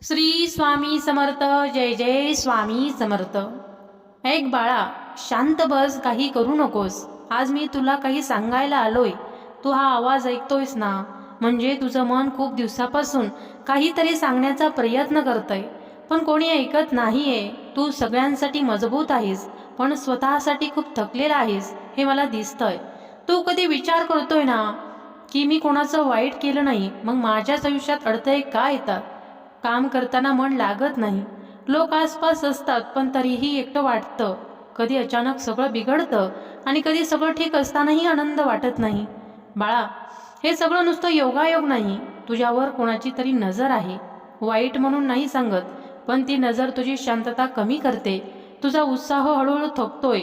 श्री स्वामी समर्थ. जय जय स्वामी समर्थ. ऐक बाळा, शांत बस, काही करू नकोस. आज मी तुला काही सांगायला आलोय. तू हा आवाज ऐकतोयस ना, म्हणजे तुझं मन खूप दिवसापासून काहीतरी सांगण्याचा प्रयत्न करतंय, पण कोणी ऐकत नाहीये. तू सगळ्यांसाठी मजबूत आहेस, पण स्वतःसाठी खूप थकलेला आहेस, हे मला दिसतंय. तू कधी विचार करतोय ना की मी कोणाचं वाईट केलं नाही, मग माझ्याच आयुष्यात अडथळे का येतात? काम करताना मन लागत नाही, लोक आसपास असतात पण तरीही एकटं वाटतं. कधी अचानक सगळं बिघडतं आणि कधी सगळं ठीक असतानाही आनंद वाटत नाही. बाळा, हे सगळं नुसतं योगायोग नाही. तुझ्यावर कोणाची तरी नजर आहे. वाईट म्हणून नाही सांगत, पण ती नजर तुझी शांतता कमी करते. तुझा उत्साह हळूहळू थकतोय.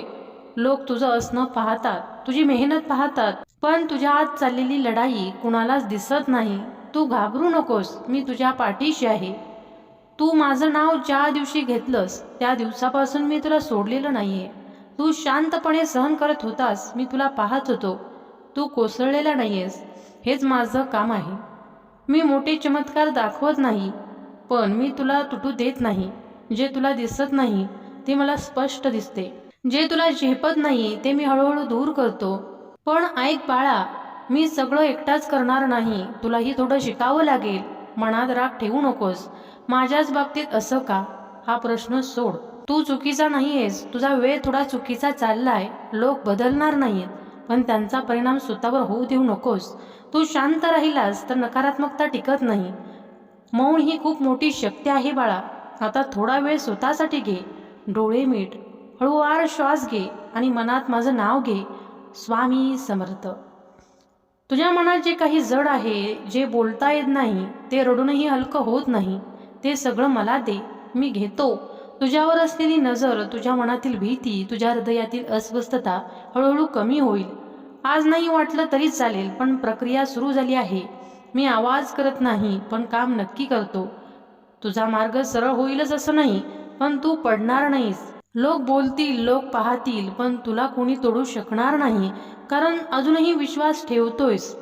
लोक तुझं असणं पाहतात, तुझी मेहनत पाहतात, पण तुझ्या आत चाललेली लढाई कुणालाच दिसत नाही. तू घाबरू नकोस, मी तुझ्या पाठीशी आहे. तू माझं नाव ज्या दिवशी घेतलंस त्या दिवसापासून मी तुला सोडलेलं नाहीये. तू शांतपणे सहन करत होतास, मी तुला पाहत होतो. तू कोसळलेला नाहीयेस, हेच माझं काम आहे. मी मोठे चमत्कार दाखवत नाही, पण मी तुला तुटू देत नाही. जे तुला दिसत नाही ते मला स्पष्ट दिसते. जे तुला झेपत नाही ते मी हळूहळू दूर करतो. पण ऐक बाळा, मी सगळं एकटाच करणार नाही. तुलाही थोडं शिकावं लागेल. मनात राग ठेवू नकोस. माझ्याच बाबतीत असं का, हा प्रश्न सोड. तू चुकीचा नाहीयेस. तुझा वेळ थोडा चुकीचा चाललाय. लोक बदलणार नाहीत, पण त्यांचा परिणाम स्वतःवर होऊ देऊ नकोस. तू शांत राहिलास तर नकारात्मकता टिकत नाही. मौन ही खूप मोठी शक्ती आहे बाळा. आता थोडा वेळ स्वतःसाठी घे. डोळे मीट, हळूवार श्वास घे आणि मनात माझं नाव घे, स्वामी समर्थ. तुझ्या मनात जे काही जड आहे, जे बोलता येत नाही, ते रडूनही हलकं होत नाही, ते सगळं मला दे. मी घेतो. तुझ्यावर असलेली नजर, तुझ्या मनातील भीती, तुझ्या हृदयातील अस्वस्थता हळूहळू कमी होईल. आज नाही वाटलं तरी चालेल, पण प्रक्रिया सुरू झाली आहे. मी आवाज करत नाही, पण काम नक्की करतो. तुझा मार्ग सरळ होईलच असं नाही, पण तू पडणार नाहीस. लोक बोलतील, लोक पाहतील, पण तुला कोणी तोडू शकणार नाही, कारण अजूनही विश्वास ठेवतोयस.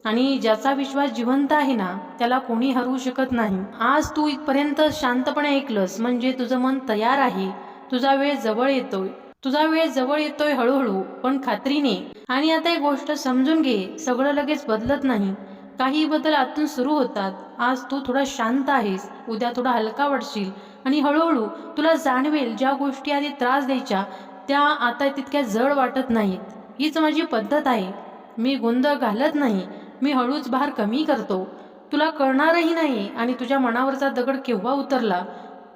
आणि ज्याचा विश्वास जिवंत आहे ना, त्याला कोणी हरवू शकत नाही. आज तू इथपर्यंत शांतपणे ऐकलंस, म्हणजे तुझं मन तयार आहे. तुझा वेळ जवळ येतोय. तुझा वेळ जवळ येतोय, हळूहळू पण खात्रीने. आणि आता एक गोष्ट समजून घे, सगळं लगेच बदलत नाही. काही बदल आतून सुरू होतात. आज तू थोडा शांत आहेस, उद्या थोडा हलका वाटशील, आणि हळूहळू तुला जाणवेल ज्या गोष्टी आधी त्रास द्यायच्या त्या आता तितक्या जड वाटत नाहीत. हीच माझी पद्धत आहे. मी गोंधळ घालत नाही, मी हळूच भार कमी करतो. तुला कळणारही नाही. आणि तुझ्या मनावरचा दगड केव्हा उतरला,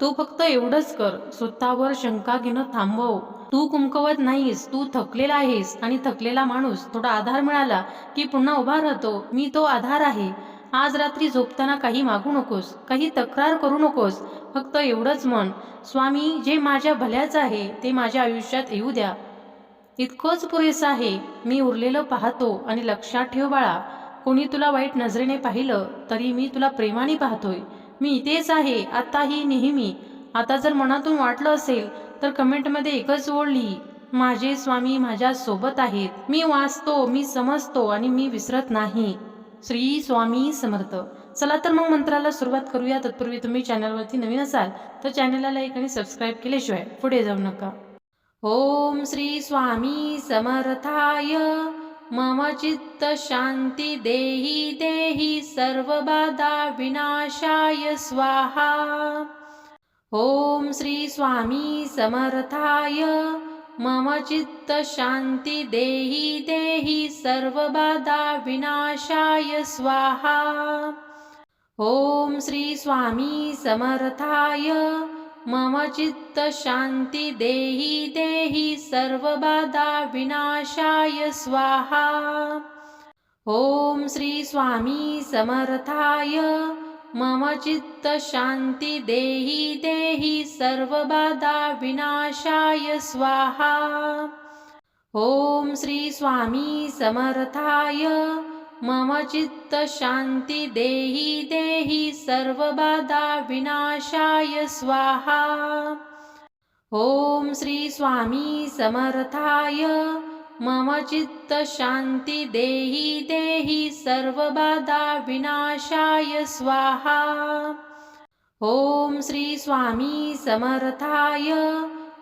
तू फक्त एवढंच कर, स्वतःवर शंका घेणं थांबव. तू कुमकवत नाहीस, तू थकलेला आहेस, आणि थकलेला माणूस थोडा आधार मिळाला की पुन्हा उभा राहतो. मी तो आधार आहे. आज रात्री झोपताना काही मागू नकोस, काही तक्रार करू नकोस. फक्त एवढंच म्हण, स्वामी, जे माझ्या भल्याचं आहे ते माझ्या आयुष्यात येऊ द्या. इतकंच पुरेसं आहे. मी उरलेलं पाहतो. आणि लक्षात ठेव बाळा, कोणी तुला वाईट नजरेने पाहिलं तरी मी तुला प्रेमाने पाहतोय. मी इथेच आहे, आताही, नेहमी. आता जर मनातून वाटलं असेल तर कमेंटमध्ये एकच ओळ लिही, माझे स्वामी माझ्या सोबत आहेत. मी वाचतो, मी समजतो, आणि मी विसरत नाही. श्री स्वामी समर्थ. चला तर मग मंत्राला सुरुवात करूया. तत्पूर्वी तुम्ही चॅनलवरती नवीन असाल तर चॅनलला लाईक आणि सबस्क्राईब केल्याशिवाय पुढे जाऊ नका. ओम श्री स्वामी समर्थाय. मम चित्त शांती देहि देहि सर्वबाधा विनाशाय स्वाहा. ओम श्री स्वामी समर्थाय. मम चित्त शांती देहि देहि सर्वबाधा विनाशाय स्वाहा. ओम श्री स्वामी समर्थाय. मम चित्त शांती देहि देहि सर्वबाधा विनाशाय स्वाहा. ओम श्री स्वामी समर्थाय. मम चित्त शांती देहि देहि सर्वबाधा विनाशाय स्वाहा. ओम श्री स्वामी समर्थाय. मम चित्त शांती देहि देहि सर्वबाधा विनाशाय स्वाहा. ओम श्री स्वामी समर्थाय. मम चित्त शांती देहि देहि सर्वबाधा विनाशाय स्वाहा. श्री स्वामी समर्थाय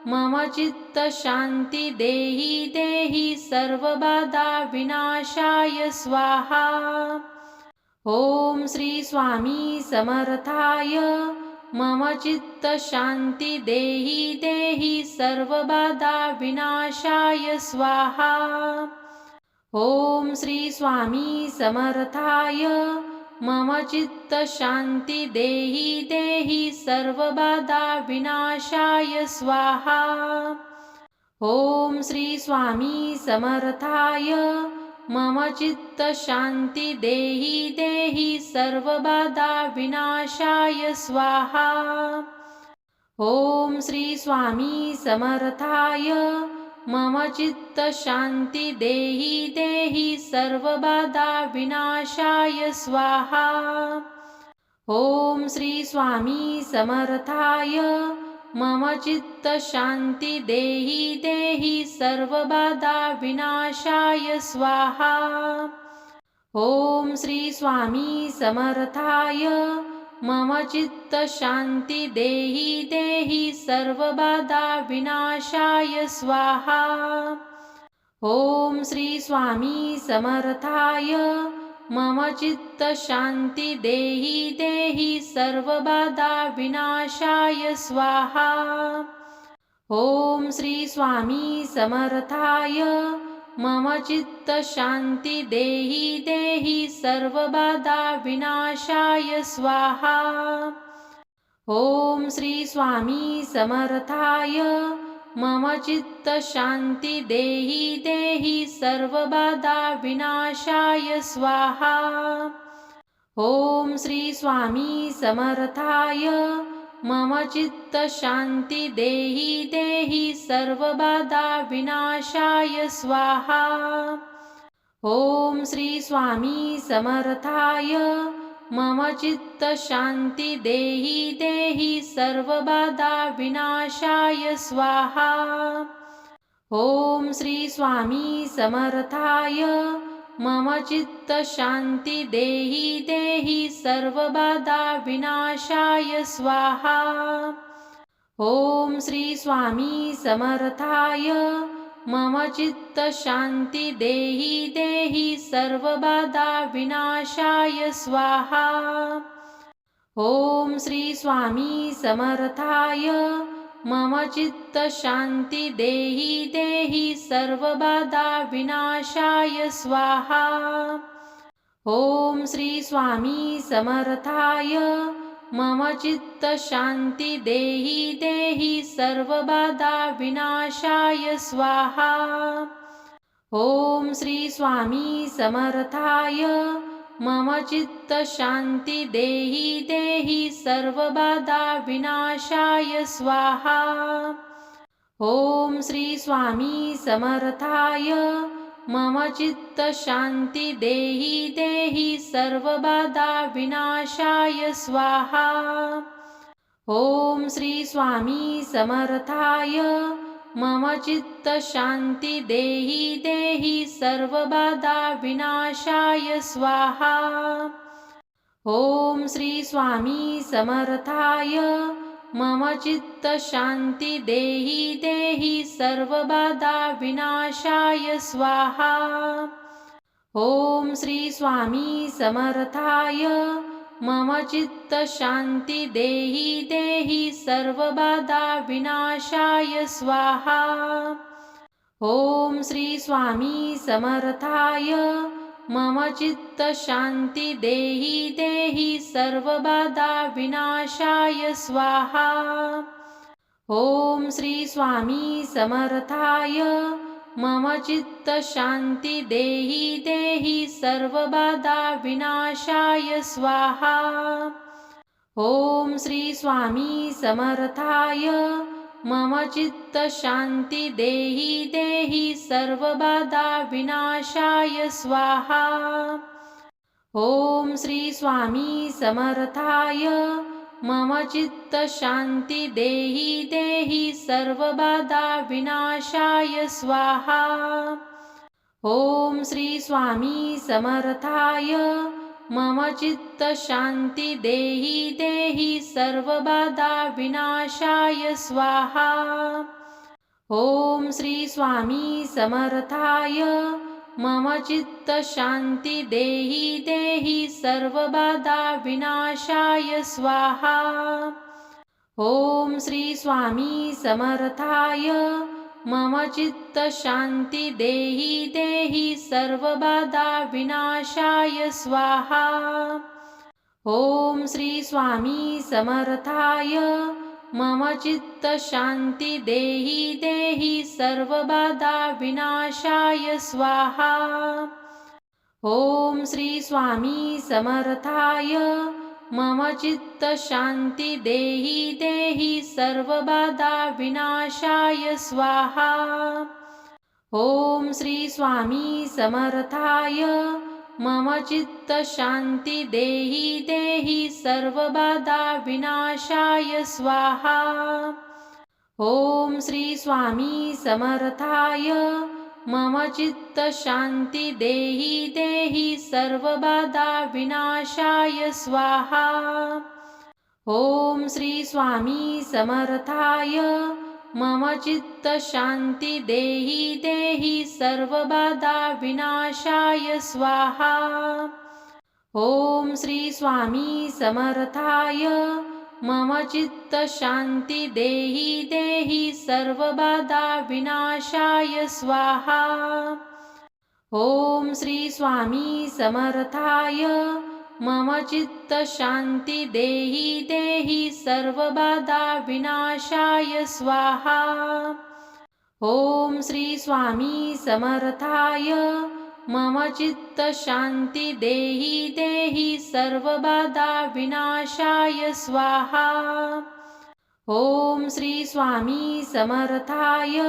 मम चित्त शांती देहि देहि सर्वबाधा विनाशाय स्वाहा। ओम श्री स्वामी समर्थाय मम चित्त शांती देहि देहि सर्वबाधा विनाशाय स्वाहा। ओम श्री स्वामी समर्थाय मम चित्त शांती देहि देहि सर्वबाधा विनाशाय स्वाहा। ओम श्री स्वामी समर्थाय मम चित्त शांती देहि देहि सर्वबाधा विनाशाय स्वाहा। ओम श्री स्वामी समर्थाय मम चित्त शांती देहि देहि सर्वबाधा विनाशाय स्वाहा। ओम श्री स्वामी समर्थाय मम चित्त शांती देहि देहि सर्वबाधा विनाशाय स्वाहा। ओम श्री स्वामी समर्थाय मम चित्त शांती देहि देहि सर्वबाधा विनाशाय स्वाहा। ओम श्री स्वामी समर्थाय मम चित्त शांती देहि देहि सर्वबाधा विनाशाय स्वाहा। ओम श्री स्वामी समर्थाय मम चित्त शांती देहि देहि सर्वबाधा विनाशाय स्वाहा। ओम श्री स्वामी समर्थाय मम चित्त शांती देहि देहि सर्वबाधा विनाशाय स्वाहा। ओम श्री स्वामी समर्थाय मम चित्त शांती देहि देहि सर्वबाधा विनाशाय स्वाहा। ओम श्री स्वामी समर्थाय मम चित्त शांती देहि देहि सर्वबाधा विनाशाय स्वाहा। ओम श्री स्वामी समर्थाय मम चित्त शांती देहि देहि सर्वबाधा विनाशाय स्वाहा। ओम श्री स्वामी समर्थाय मम चित्त शांती देहि देहि सर्वबाधा विनाशाय स्वाहा। ओम श्री स्वामी समर्थाय मम चित्त शांती देहि देहि सर्वबाधा विनाशाय स्वाहा। ओम श्री स्वामी समर्थाय मम चित्त शांती देहि देहि सर्वबाधा विनाशाय स्वाहा। ओम श्री स्वामी समर्थाय मम चित्त शांती देहि देहि सर्वबाधा विनाशाय स्वाहा। ओम श्री स्वामी समर्थाय मम चित्त शांती देहि देहि सर्वबाधा विनाशाय स्वाहा। ओम श्री स्वामी समर्थाय मम चित्त शांती देहि देहि सर्वबाधा विनाशाय स्वाहा। ओम श्री स्वामी समर्थाय मम चित्त शांती देहि देहि सर्वबाधा विनाशाय स्वाहा। ओम श्री स्वामी समर्थाय मम चित्त शांती देहि देहि सर्वबाधा विनाशाय स्वाहा। ओम श्री स्वामी समर्थाय मम चित्त शांती देहि देहि सर्वबाधा विनाशाय स्वाहा। ओम श्री स्वामी समर्थाय मम चित्त शांती देहि देहि सर्वबाधा विनाशाय स्वाहा। ओम श्री स्वामी समर्थाय मम चित्त शांती देहि देहि सर्वबाधा विनाशाय स्वाहा। ओम श्री स्वामी समर्थाय मम चित्त शांती देहि देहि सर्वबाधा विनाशाय स्वाहा। ओम श्री स्वामी समर्थाय मम चित्त शांति देहि देहि सर्वबाधा विनाशाय स्वाहा। ओम श्री स्वामी समर्थाय। मम चित्त शांति देहि देहि सर्वबाधा विनाशाय स्वाहा। ओम श्री स्वामी समर्थाय। मम चित्त शांति देहि देहि सर्वबाधा विनाशाय स्वाहा। ओम श्री स्वामी समर्थाय। मम चित्त शांति देहि देहि सर्वबाधा विनाशाय स्वाहा। ओम श्री स्वामी समर्थाय। मम चित्त शांति देहि देहि सर्वबाधा विनाशाय स्वाहा। ओम श्री स्वामी समर्थाय। मम चित्त शांति देहि देहि सर्वबाधा विनाशाय स्वाहा। ओम श्री स्वामी समर्थाय। मम चित्त शांति देहि देहि सर्वबाधा विनाशाय स्वाहा। ओम श्री स्वामी समर्थाय। मम चित्त शांति देहि देहि सर्वबाधा विनाशाय स्वाहा। ओम श्री स्वामी समर्थाय। मम चित्त शांति देहि देहि सर्वबाधा विनाशाय स्वाहा। ओम श्री स्वामी समर्थाय। मम चित्त शांति देहि देहि सर्वबाधा विनाशाय स्वाहा। ओम श्री स्वामी समर्थाय। मम चित्त शांति देहि देहि सर्वबाधा विनाशाय स्वाहा। ओम श्री स्वामी समर्थाय।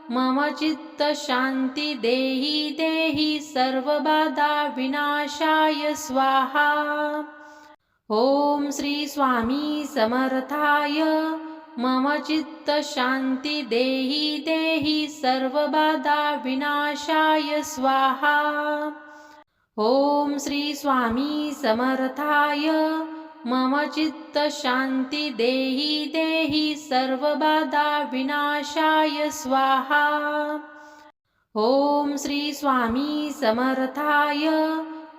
मम चित्त शांति देहि देहि सर्वबाधा विनाशाय स्वाहा। ओम श्री स्वामी समर्थाय। मम चित्त शांति देहि देहि सर्वबाधा विनाशाय स्वाहा। ओम श्री स्वामी समर्थाय। मम चित्त शांति देहि देहि सर्वबाधा विनाशाय स्वाहा। ओम श्री स्वामी समर्थाय।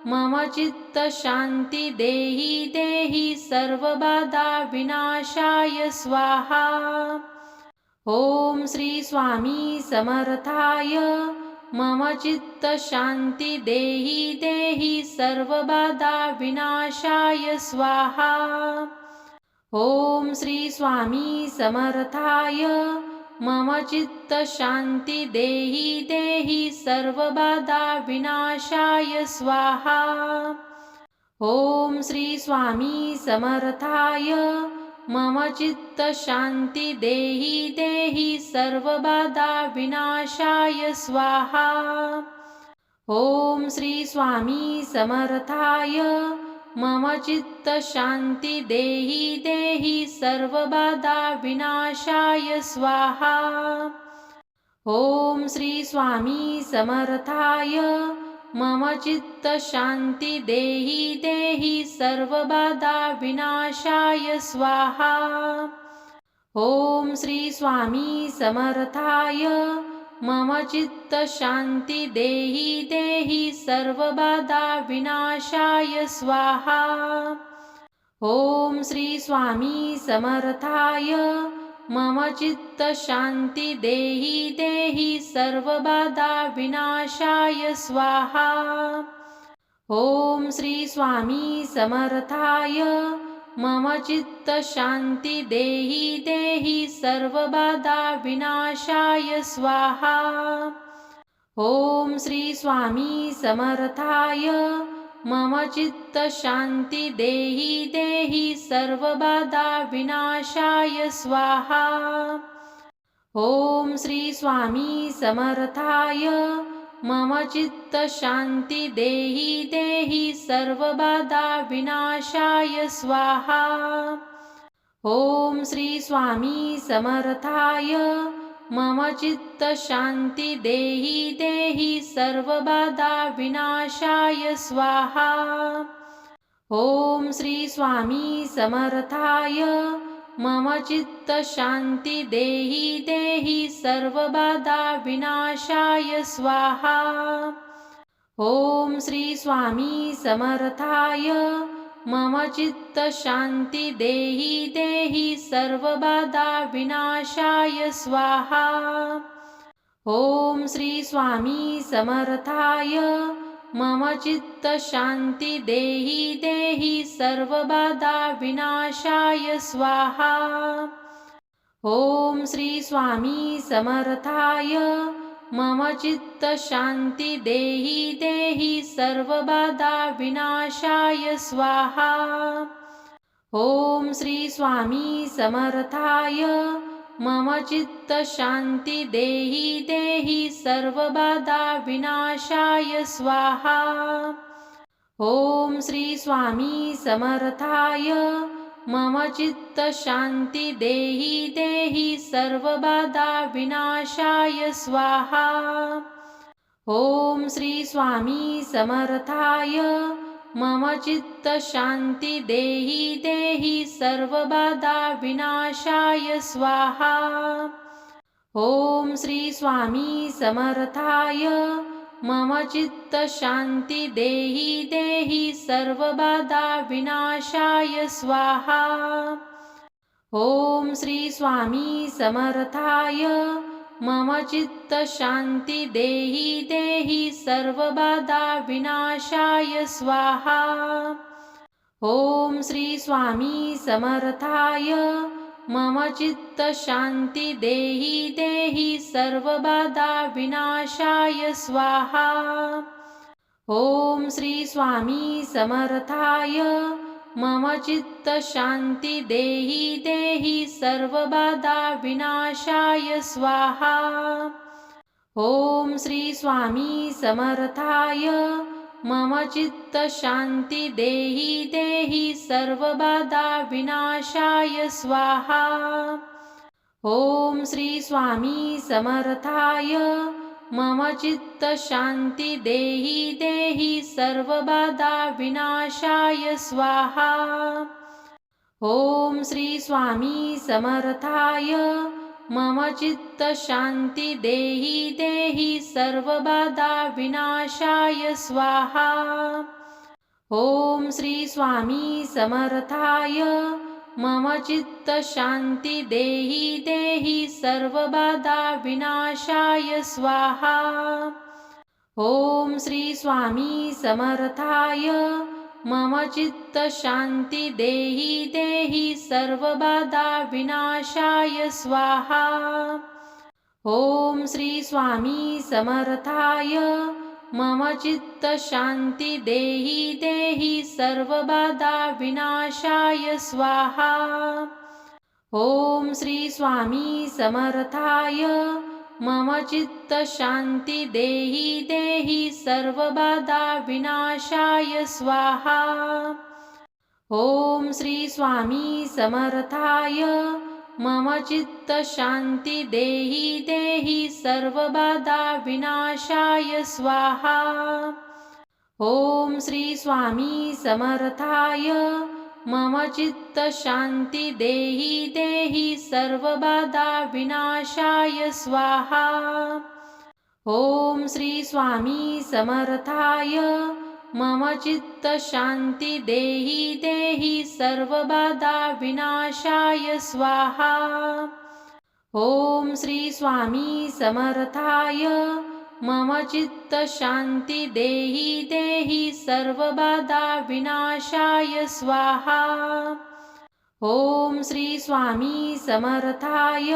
मम चित्त शांति देहि देहि सर्वबाधा विनाशाय स्वाहा। ओम श्री स्वामी समर्थाय। मम चित्त शांति देहि देहि सर्वबाधा विनाशाय स्वाहा। ओम श्री स्वामी समर्थाय। मम चित्त शांति देहि देहि सर्वबाधा विनाशाय स्वाहा। ओम श्री स्वामी समर्थाय। मम चित्त शांति देहि देहि सर्वबाधा विनाशाय स्वाहा। ओम श्री स्वामी समर्थाय। मम चित्त शांति देहि देहि सर्वबाधा विनाशाय स्वाहा। ओम श्री स्वामी समर्थाय। मम चित्त शांति देहि देहि सर्वबाधा विनाशाय स्वाहा। ओम श्री स्वामी समर्थाय। मम चित्त शांति देहि देहि सर्वबाधा विनाशाय स्वाहा। ओम श्री स्वामी समर्थाय। मम चित्त शांति देहि देहि सर्वबाधा विनाशाय स्वाहा। ओम श्री स्वामी समर्थाय। मम चित्त शांति देहि देहि सर्वबाधा विनाशाय स्वाहा। ओम श्री स्वामी समर्थाय। मम चित्त शांति देहि देहि सर्वबाधा विनाशाय स्वाहा। ओम श्री स्वामी समर्थाय। मम चित्त शांति देहि देहि सर्वबाधा विनाशाय स्वाहा। ओम श्री स्वामी समर्थाय। मम चित्त शांति देहि देहि सर्वबाधा विनाशाय स्वाहा। ओम श्री स्वामी समर्थाय मम चित्त शांती देहि देहि सर्वबाधा विनाशाय स्वाहा। ओम श्री स्वामी समर्थाय मम चित्त शांती देहि देहि सर्वबाधा विनाशाय स्वाहा। ओम श्री स्वामी समर्थाय मम चित्त शांती देहि देहि सर्वबाधा विनाशाय स्वाहा। ओम श्री स्वामी समर्थाय मम चित्त शांती देहि देहि सर्वबाधा विनाशाय स्वाहा। ओम श्री स्वामी समर्थाय मम चित्त शांती देहि देहि सर्वबाधा विनाशाय स्वाहा। ओम श्री स्वामी समर्थाय मम चित्त शांती देहि देहि सर्वबाधा विनाशाय स्वाहा। ओम श्री स्वामी समर्थाय मम चित्त शांती देहि देहि सर्वबाधा विनाशाय स्वाहा। ओम श्री स्वामी समर्थाय मम चित्त शांती देहि देहि सर्वबाधा विनाशाय स्वाहा। ओम श्री स्वामी समर्थाय मम चित्त शांती देहि देहि सर्वबाधा विनाशाय स्वाहा। ओम श्री स्वामी समर्थाय मम चित्त शांती देहि देहि सर्वबाधा विनाशाय स्वाहा। ओम श्री स्वामी समर्थाय मम चित्त शांती देहि देहि सर्वबाधा विनाशाय स्वाहा। ओम श्री स्वामी समर्थाय मम चित्त शांती देहि देहि सर्वबाधा विनाशाय स्वाहा। ओम श्री स्वामी समर्थाय मम चित्त शांती देहि देहि सर्वबाधा विनाशाय स्वाहा। ओम श्री स्वामी समर्थाय मम चित्त शांती देहि देहि सर्वबाधा विनाशाय स्वाहा। ओम श्री स्वामी समर्थाय मम चित्त शांती देहि देहि सर्वबाधा विनाशाय स्वाहा। ओम श्री स्वामी समर्थाय मम चित्त शांती देहि देहि सर्वबाधा विनाशाय स्वाहा। ओम श्री स्वामी समर्थाय मम चित्त शांती देहि देहि सर्वबाधा विनाशाय स्वाहा। ओम श्री स्वामी समर्थाय मम चित्त शांती देहि देहि सर्वबाधा विनाशाय स्वाहा। ओम श्री स्वामी समर्थाय मम चित्त शांती देहि देहि सर्वबाधा विनाशाय स्वाहा। ओम श्री स्वामी समर्थाय मम चित्त शांती देहि देहि सर्वबाधा विनाशाय स्वाहा। ओम श्री स्वामी समर्थाय मम चित्त शांती देहि देहि सर्वबाधा विनाशाय स्वाहा। ओम श्री स्वामी समर्थाय मम चित्त शांती देहि देहि सर्वबाधा विनाशाय स्वाहा। ओम श्री स्वामी समर्थाय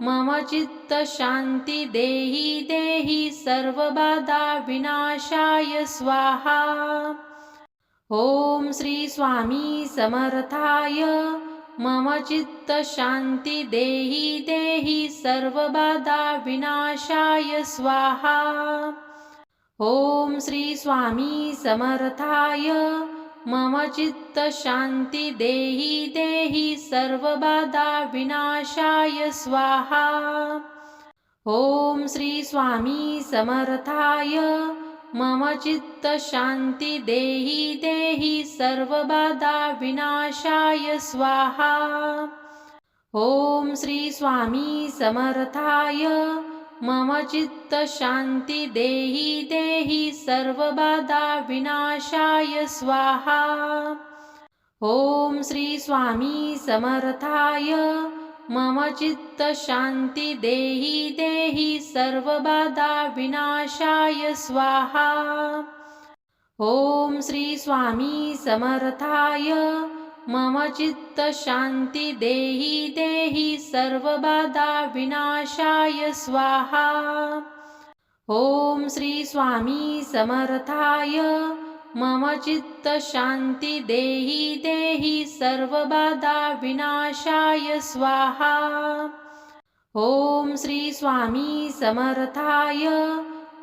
मम चित्त शांती देहि देहि सर्वबाधा विनाशाय स्वाहा। ओम श्री स्वामी समर्थाय मम चित्त शांती देहि देहि सर्वबाधा विनाशाय स्वाहा। ओम श्री स्वामी समर्थाय मम चित्त शांती देहि देहि सर्वबाधा विनाशाय स्वाहा। ओम श्री स्वामी समर्थाय मम चित्त शांति देहि देहि सर्वबाधा विनाशाय स्वाहा। ओम श्री स्वामी समर्थाय। मम चित्त शांति देहि देहि सर्वबाधा विनाशाय स्वाहा। ओम श्री स्वामी समर्थाय। मम चित्त शांति देहि देहि सर्वबाधा विनाशाय स्वाहा। ओम श्री स्वामी समर्थाय। मम चित्त शांति देहि देहि सर्वबाधा विनाशाय स्वाहा। ओम श्री स्वामी समर्थाय। मम चित्त शांति देहि देहि सर्वबाधा विनाशाय स्वाहा। ओम श्री स्वामी समर्थाय।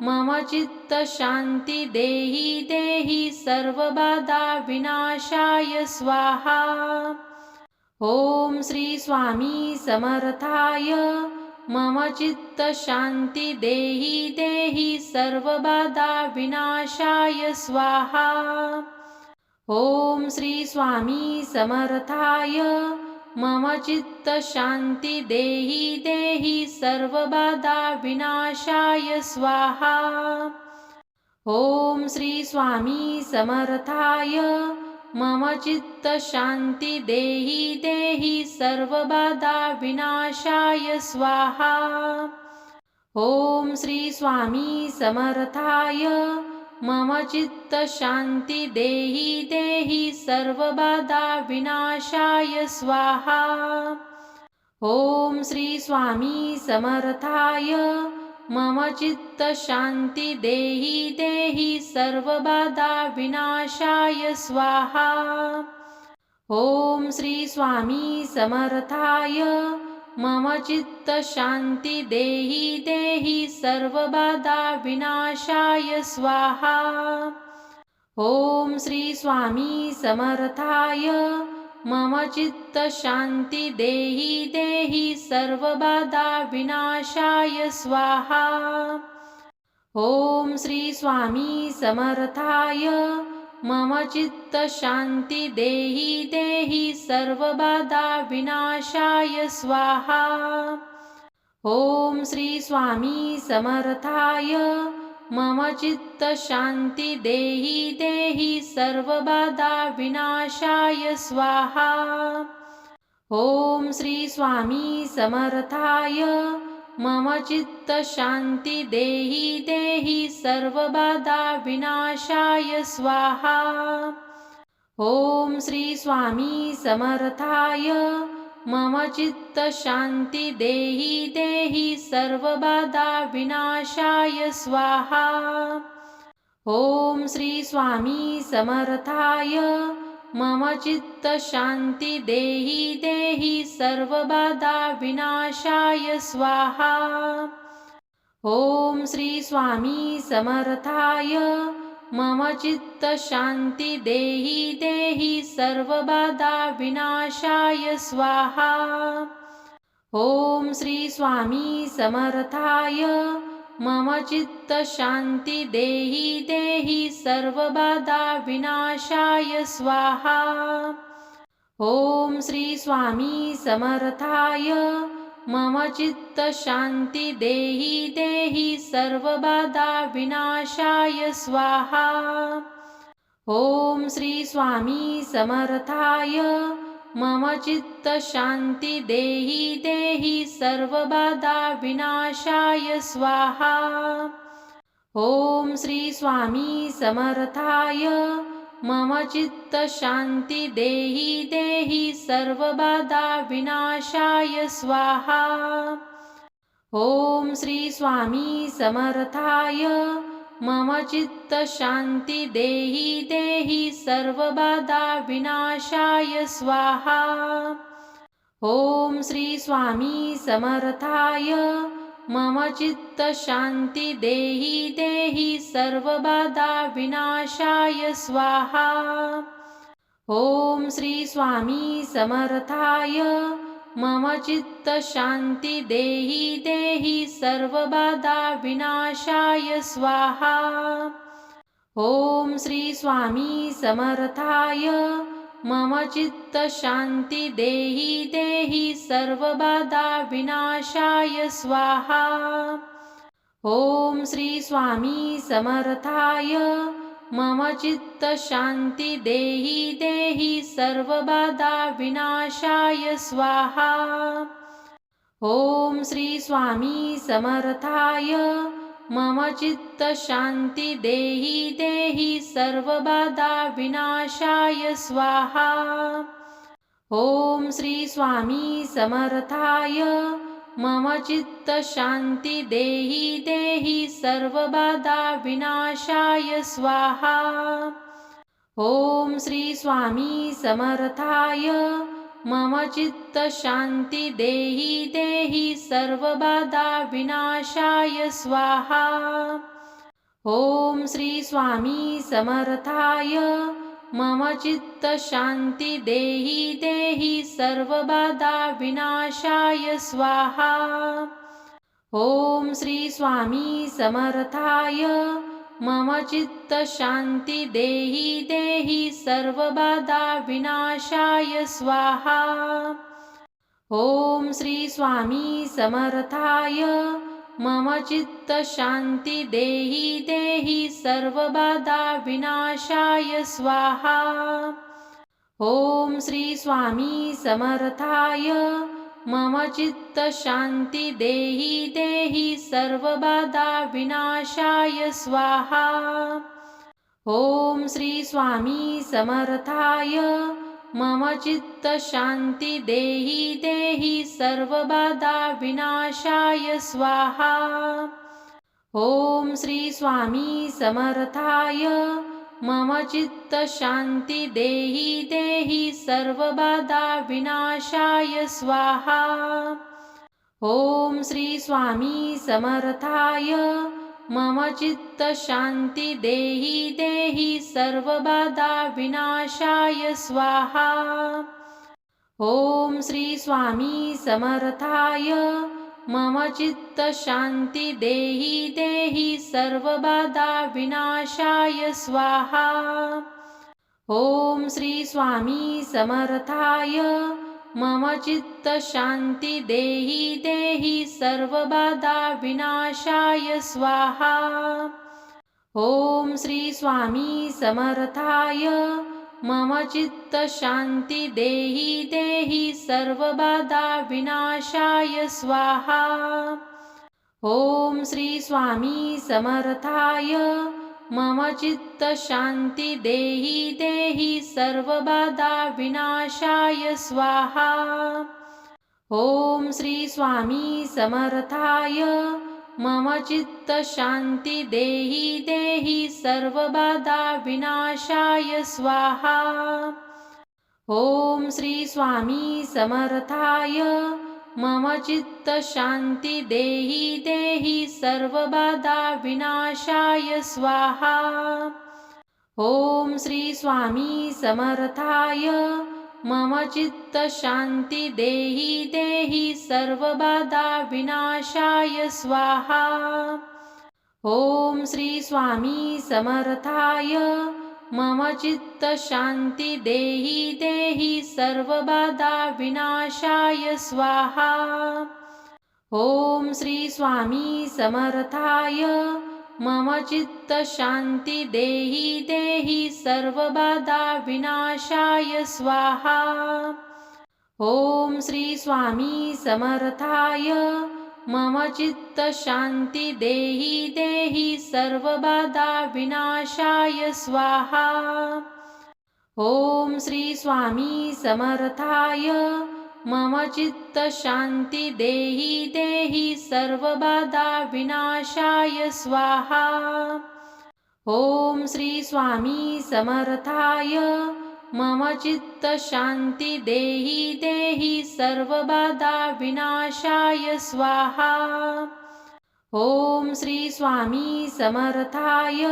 मम चित्त शांति देहि देहि सर्वबाधा विनाशाय स्वाहा। ओम श्री स्वामी समर्थाय। मम चित्त शांति देहि देहि सर्वबाधा विनाशाय स्वाहा। ओम श्री स्वामी समर्थाय। मम चित्त शांति देहि देहि सर्वबाधा विनाशाय स्वाहा। ओम श्री स्वामी समर्थाय। मम चित्त शांति देहि देहि सर्वबाधा विनाशाय स्वाहा। ओम श्री स्वामी समर्थाय। मम चित्त शांति देहि देहि सर्वबाधा विनाशाय स्वाहा। ओम श्री स्वामी समर्थाय। मम चित्त शांति देहि देहि सर्वबाधा विनाशाय स्वाहा। ओम श्री स्वामी समर्थाय। मम चित्त शांति देहि देहि सर्वबाधा विनाशाय स्वाहा। ओम श्री स्वामी समर्थाय। मम चित्त शांति देहि देहि सर्वबाधा विनाशाय स्वाहा। ओम श्री स्वामी समर्थाय। मम चित्त शांति देहि देहि सर्वबाधा विनाशाय स्वाहा। ओम श्री स्वामी समर्थाय। मम चित्त शांति देहि देहि सर्वबाधा विनाशाय स्वाहा। ओम श्री स्वामी समर्थाय। मम चित्त शांति देहि देहि सर्वबाधा विनाशाय स्वाहा। ओम श्री स्वामी समर्थाय। मम चित्त शांति देहि देहि सर्वबाधा विनाशाय स्वाहा। ओम श्री स्वामी समर्थाय। मम चित्त शांति देहि देहि सर्वबाधा विनाशाय स्वाहा। ओम श्री स्वामी समर्थाय। मम चित्त शांति देहि देहि सर्वबाधा विनाशाय स्वाहा। ओम श्री स्वामी समर्थाय। मम चित्त शांति देहि देहि सर्वबाधा विनाशाय स्वाहा। ओम श्री स्वामी समर्थाय। मम चित्त शांति देहि देहि सर्वबाधा विनाशाय स्वाहा। ओम श्री स्वामी समर्थाय। मम चित्त शांति देहि देहि सर्वबाधा विनाशाय स्वाहा। ओम श्री स्वामी समर्थाय। मम चित्त शांति देहि देहि सर्वबाधा विनाशाय स्वाहा। ओम श्री स्वामी समर्थाय। मम चित्त शांति देहि देहि सर्वबाधा विनाशाय स्वाहा। ओम श्री स्वामी समर्थाय। मम चित्त शांति देहि देहि सर्वबाधा विनाशाय स्वाहा। ओम श्री स्वामी समर्थाय। मम चित्त शांति देहि देहि सर्वबाधा विनाशाय स्वाहा। ओम श्री स्वामी समर्थाय मम चित्त शांती देहि देहि सर्वबाधा विनाशाय स्वाहा। ओम श्री स्वामी समर्थाय मम चित्त शांती देहि देहि सर्वबाधा विनाशाय स्वाहा। ओम श्री स्वामी समर्थाय मम चित्त शांती देहि देहि सर्वबाधा विनाशाय स्वाहा। ओम श्री स्वामी समर्थाय मम चित्त शांती देहि देहि सर्वबाधा विनाशाय स्वाहा। ओम श्री स्वामी समर्थाय मम चित्त शांती देहि देहि सर्वबाधा विनाशाय स्वाहा। ओम श्री स्वामी समर्थाय मम चित्त शांती देहि देहि सर्वबाधा विनाशाय स्वाहा। ओम श्री स्वामी समर्थाय मम चित्त शांती देहि देहि सर्वबाधा विनाशाय स्वाहा। ओम श्री स्वामी समर्थाय मम चित्त शांती देहि देहि सर्वबाधा विनाशाय स्वाहा। ओम श्री स्वामी समर्थाय मम चित्त शांती देहि देहि सर्वबाधा विनाशाय स्वाहा। ओम श्री स्वामी समर्थाय मम चित्त शांती देहि देहि सर्वबाधा विनाशाय स्वाहा। ओम श्री स्वामी समर्थाय मम चित्त शांती देहि देहि सर्वबाधा विनाशाय स्वाहा। ओम श्री स्वामी समर्थाय मम चित्त शांती देहि देहि सर्वबाधा विनाशाय स्वाहा। ओम श्री स्वामी समर्थाय मम चित्त शांती देहि देहि सर्वबाधा विनाशाय स्वाहा। ओम श्री स्वामी समर्थाय मम चित्त शांती देहि देहि सर्वबाधा विनाशाय स्वाहा। ओम श्री स्वामी समर्थाय मम चित्त शांती देहि देहि सर्वबाधा विनाशाय स्वाहा। ओम श्री स्वामी समर्थाय मम चित्त शांती देहि देहि सर्वबाधा विनाशाय स्वाहा। ओम श्री स्वामी समर्थाय मम चित्त शांती देहि देहि सर्वबाधा विनाशाय स्वाहा। ओम श्री स्वामी समर्थाय मम चित्त शांती देहि देहि सर्वबाधा विनाशाय स्वाहा। ओम श्री स्वामी समर्थाय मम चित्त शांती देहि देहि सर्वबाधा विनाशाय स्वाहा। ओम श्री स्वामी समर्थाय मम चित्त शांती देहि देहि सर्वबाधा विनाशाय स्वाहा। ओम श्री स्वामी समर्थाय मम चित्त शांती देहि देहि सर्वबाधा विनाशाय स्वाहा। ओम श्री स्वामी समर्थाय मम चित्त शांती देहि देहि सर्वबाधा विनाशाय स्वाहा। ओम श्री स्वामी समर्थाय मम चित्त शांती देहि देहि सर्वबाधा विनाशाय स्वाहा। ओम श्री स्वामी समर्थाय मम चित्त शांती देहि देहि सर्वबाधा विनाशाय स्वाहा। ओम श्री स्वामी समर्थाय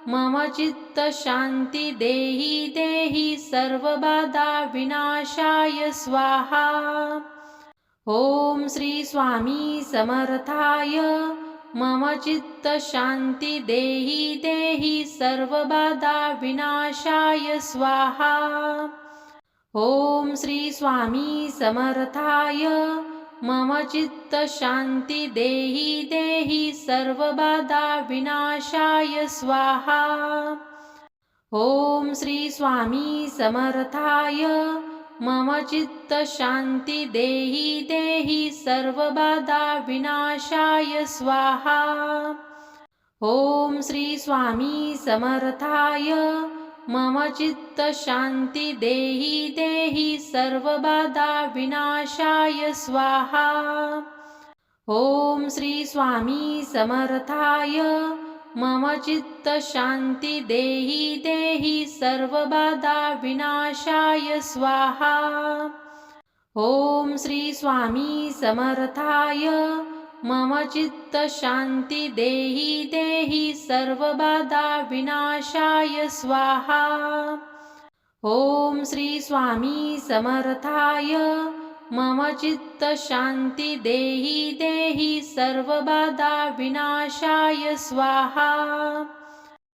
मम चित्त शांती देहि देहि सर्वबाधा विनाशाय स्वाहा। ओम श्री स्वामी समर्थाय मम चित्त शांति देहि देहि सर्वबाधा विनाशाय स्वाहा। ओम श्री स्वामी समर्थाय। मम चित्त शांति देहि देहि सर्वबाधा विनाशाय स्वाहा। ओम श्री स्वामी समर्थाय। मम चित्त शांति देहि देहि सर्वबाधा विनाशाय स्वाहा। ओम श्री स्वामी समर्थाय। मम चित्त शांति देहि देहि सर्वबाधा विनाशाय स्वाहा। ओम श्री स्वामी समर्थाय। मम चित्त शांति देहि देहि सर्वबाधा विनाशाय स्वाहा। ओम श्री स्वामी समर्थाय। मम चित्त शांति देहि देहि सर्वबाधा विनाशाय स्वाहा। ओम श्री स्वामी समर्थाय। मम चित्त शांति देहि देहि सर्वबाधा विनाशाय स्वाहा।